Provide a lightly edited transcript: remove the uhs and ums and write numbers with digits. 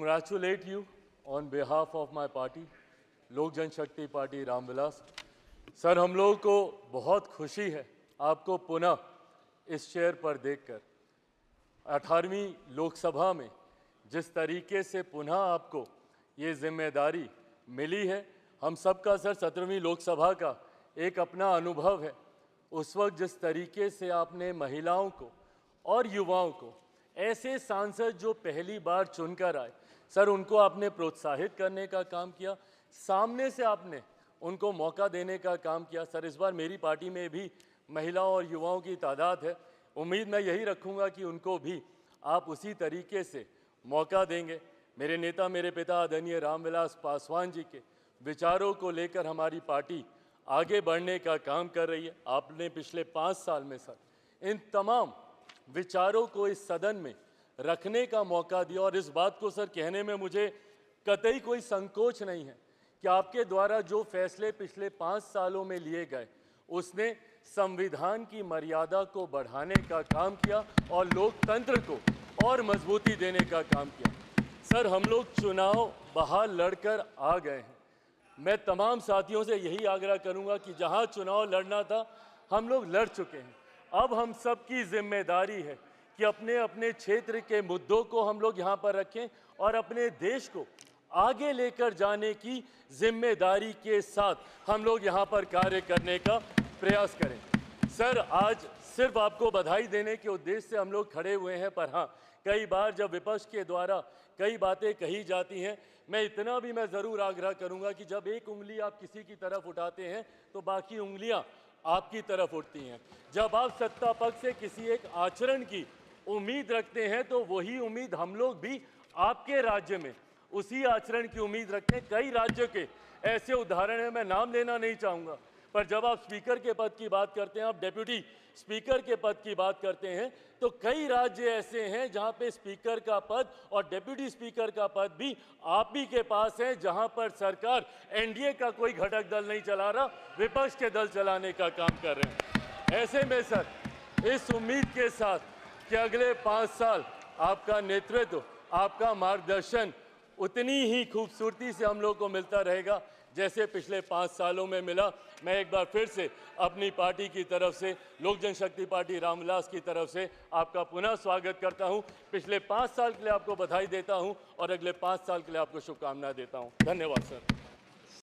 congratulate you on behalf of my party, लोक जनशक्ति party Ramvilas. Sir, हम लोगों को बहुत खुशी है आपको पुनः इस चेयर पर देखकर। 18वीं लोकसभा में जिस तरीके से पुनः आपको ये जिम्मेदारी मिली है, हम सबका सर 17वीं लोकसभा का एक अपना अनुभव है। उस वक्त जिस तरीके से आपने महिलाओं को और युवाओं को, ऐसे सांसद जो पहली बार चुनकर आए, सर उनको आपने प्रोत्साहित करने का काम किया, सामने से आपने उनको मौका देने का काम किया। सर, इस बार मेरी पार्टी में भी महिलाओं और युवाओं की तादाद है। उम्मीद मैं यही रखूंगा कि उनको भी आप उसी तरीके से मौका देंगे। मेरे नेता, मेरे पिता आदरणीय रामविलास पासवान जी के विचारों को लेकर हमारी पार्टी आगे बढ़ने का काम कर रही है। आपने पिछले 5 साल में सर इन तमाम विचारों को इस सदन में रखने का मौका दिया और इस बात को सर कहने में मुझे कतई कोई संकोच नहीं है कि आपके द्वारा जो फैसले पिछले 5 सालों में लिए गए, उसने संविधान की मर्यादा को बढ़ाने का काम किया और लोकतंत्र को और मजबूती देने का काम किया। सर, हम लोग चुनाव बाहर लड़कर आ गए हैं। मैं तमाम साथियों से यही आग्रह करूंगा कि जहां चुनाव लड़ना था, हम लोग लड़ चुके हैं। अब हम सब की जिम्मेदारी है कि अपने अपने क्षेत्र के मुद्दों को हम लोग यहाँ पर रखें और अपने देश को आगे लेकर जाने की जिम्मेदारी के साथ हम लोग यहाँ पर कार्य करने का प्रयास करें। सर, आज सिर्फ आपको बधाई देने के उद्देश्य से हम लोग खड़े हुए हैं, पर हाँ, कई बार जब विपक्ष के द्वारा कई बातें कही जाती हैं, मैं इतना भी मैं ज़रूर आग्रह करूंगा कि जब एक उंगली आप किसी की तरफ उठाते हैं तो बाकी उंगलियां आपकी तरफ उठती हैं। जब आप सत्ता पक्ष से किसी एक आचरण की उम्मीद रखते हैं तो वही उम्मीद हम लोग भी आपके राज्य में उसी आचरण की उम्मीद रखते हैं। कई राज्यों के ऐसे उदाहरण हैं, मैं नाम लेना नहीं चाहूँगा, पर जब आप स्पीकर के पद की बात करते हैं, आप डेप्यूटी स्पीकर के पद की बात करते हैं, तो कई राज्य ऐसे हैं जहां पे स्पीकर का पद और डेप्यूटी स्पीकर का पद भी आप ही के पास है, जहां पर सरकार एनडीए का कोई घटक दल नहीं चला रहा, विपक्ष के दल चलाने का काम कर रहे हैं। ऐसे में सर, इस उम्मीद के साथ कि अगले 5 साल आपका नेतृत्व, आपका मार्गदर्शन उतनी ही खूबसूरती से हम लोग को मिलता रहेगा जैसे पिछले 5 सालों में मिला। मैं एक बार फिर से अपनी पार्टी की तरफ से, लोक जनशक्ति पार्टी रामविलास की तरफ से आपका पुनः स्वागत करता हूं। पिछले 5 साल के लिए आपको बधाई देता हूं और अगले 5 साल के लिए आपको शुभकामनाएं देता हूं। धन्यवाद सर।